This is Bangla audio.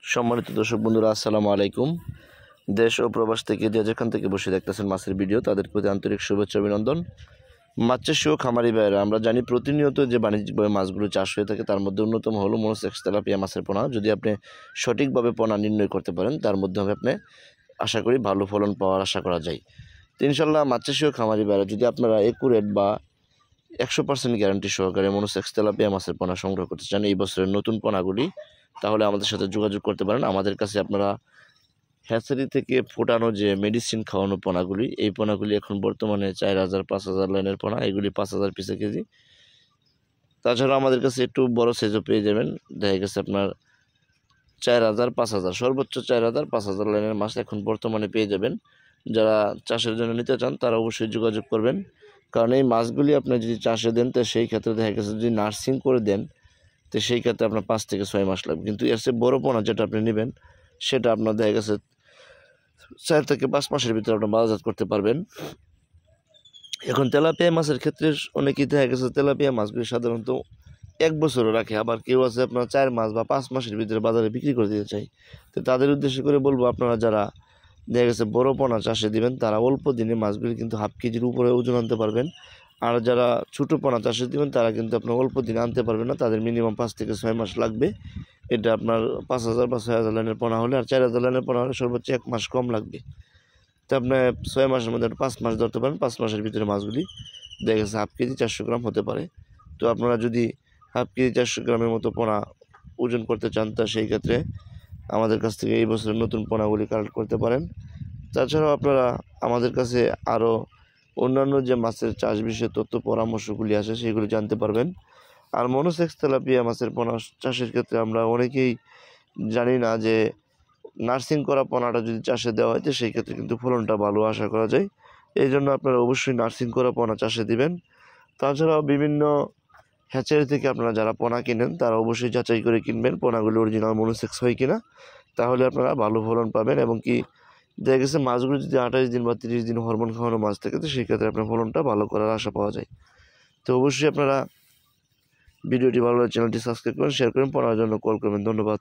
সম্মানিত দর্শক বন্ধুরা, আসসালামু আলাইকুম। দেশ ও প্রবাস থেকে যে যেখান থেকে বসে দেখতেছেন মাছের ভিডিও, তাদের প্রতি আন্তরিক শুভেচ্ছা অভিনন্দন। মাছ চাষি ও খামারি ভাইয়েরা, আমরা জানি প্রতিনিয়ত যে বাণিজ্যিকভাবে মাছগুলো চাষ হয়ে থাকে তার মধ্যে অন্যতম হলো মনোসেক্স তেলাপিয়া মাছের পোনা। যদি আপনি সঠিকভাবে পোনা নির্ণয় করতে পারেন, তার মাধ্যমে আপনি আশা করি ভালো ফলন পাওয়ার আশা করা যায়। তো ইনশাল্লাহ মাছ চাষি ও খামারি ভাইয়েরা, যদি আপনারা একুরেট বা 100% গ্যারান্টি সহকারে মনোসেক্স তেলাপিয়া মাছের পোনা সংগ্রহ করতে চান এই বছরের নতুন পোনাগুলি, তাহলে আমাদের সাথে যোগাযোগ করতে পারেন। আমাদের কাছে আপনারা হ্যাচারি থেকে ফোটানো যে মেডিসিন খাওয়ানো পোনাগুলি, এই পোনাগুলি এখন বর্তমানে 4000-5000 লাইনের পোনা, এগুলি 5000 পিসে কেজি। তাছাড়া আমাদের কাছে একটু বড় সাইজও পেয়ে যাবেন। দেখা গেছে আপনার 4000-5000, সর্বোচ্চ 4000-5000 লাইনের মাছ এখন বর্তমানে পেয়ে যাবেন। যারা চাষের জন্য নিতে চান তারা অবশ্যই যোগাযোগ করবেন, কারণ এই মাছগুলি আপনি যদি চাষে দেন তো সেই ক্ষেত্রে দেখা গেছে যদি নার্সিং করে দেন তো সেই ক্ষেত্রে আপনার 5 থেকে 6 মাস লাগবে। কিন্তু এর চেয়ে বড়ো পোনা যেটা আপনি নেবেন সেটা আপনার দেখা গেছে 4 থেকে 5 মাসের ভিতরে আপনি বাজারজাত করতে পারবেন। এখন তেলাপিয়া মাছের ক্ষেত্রে অনেকেই দেখা গেছে তেলাপিয়া মাছগুলি সাধারণত 1 বছরও রাখে, আবার কেউ আছে আপনার 4 মাস বা 5 মাসের ভিতরে বাজারে বিক্রি করে দিতে চাই। তো তাদের উদ্দেশ্য করে বলবো, আপনারা যারা দেখা গেছে বড় পোনা চাষে দিবেন তারা অল্প দিনে মাছগুলি কিন্তু হাফ কেজির উপরে ওজন আনতে পারবেন। আর যারা ছোটো পোনা চাষে দিবেন তারা কিন্তু আপনার অল্প দিনে আনতে পারবেন না, তাদের মিনিমাম 5 থেকে 6 মাস লাগবে। এটা আপনার 5000 বা 6000 লাইনের পোনা হলে, আর 4000 লাইনের পোনা হলে সর্বোচ্চ 1 মাস কম লাগবে। তো আপনি 6 মাসের মধ্যে 5 মাস ধরতে পারেন। 5 মাসের ভিতরে মাছগুলি দেখা গেছে হাফ কেজি 400 গ্রাম হতে পারে। তো আপনারা যদি হাফ কেজি 400 গ্রামের মতো পোনা ওজন করতে চান, তা সেই ক্ষেত্রে আমাদের কাছ থেকে এই বছরের নতুন পোনাগুলি কালেক্ট করতে পারেন। তাছাড়াও আপনারা আমাদের কাছে আরও অন্যান্য যে মাছের চাষ বিষয়ে তথ্য পরামর্শগুলি আছে সেগুলি জানতে পারবেন। আর মনোসেক্স তেলাপিয়া মাছের পোনা চাষের ক্ষেত্রে আমরা অনেকেই জানি না যে নার্সিং করা পোনাটা যদি চাষে দেওয়া হয় তো সেই ক্ষেত্রে কিন্তু ফলনটা ভালো আশা করা যায়। এই জন্য আপনারা অবশ্যই নার্সিং করা পোনা চাষে দিবেন। তাছাড়াও বিভিন্ন হ্যাচারি থেকে আপনারা যারা পোনা কিনেন তারা অবশ্যই যাচাই করে কিনবেন পোনাগুলি অরিজিনাল মনোসেক্স হয় কিনা, তাহলে আপনারা ভালো ফলন পাবেন। এবং কি দেখা গেছে মাছগুলো যদি 28 দিন বা 30 দিন হরমোন খাওয়ানো মাছ থাকে তো সেই ক্ষেত্রে আপনার ফলনটা ভালো করার আশা পাওয়া যায়। তো অবশ্যই আপনারা ভিডিওটি ভালো লাগলে চ্যানেলটি সাবস্ক্রাইব করেন, শেয়ার করেন, পড়ার জন্য কল করবেন। ধন্যবাদ।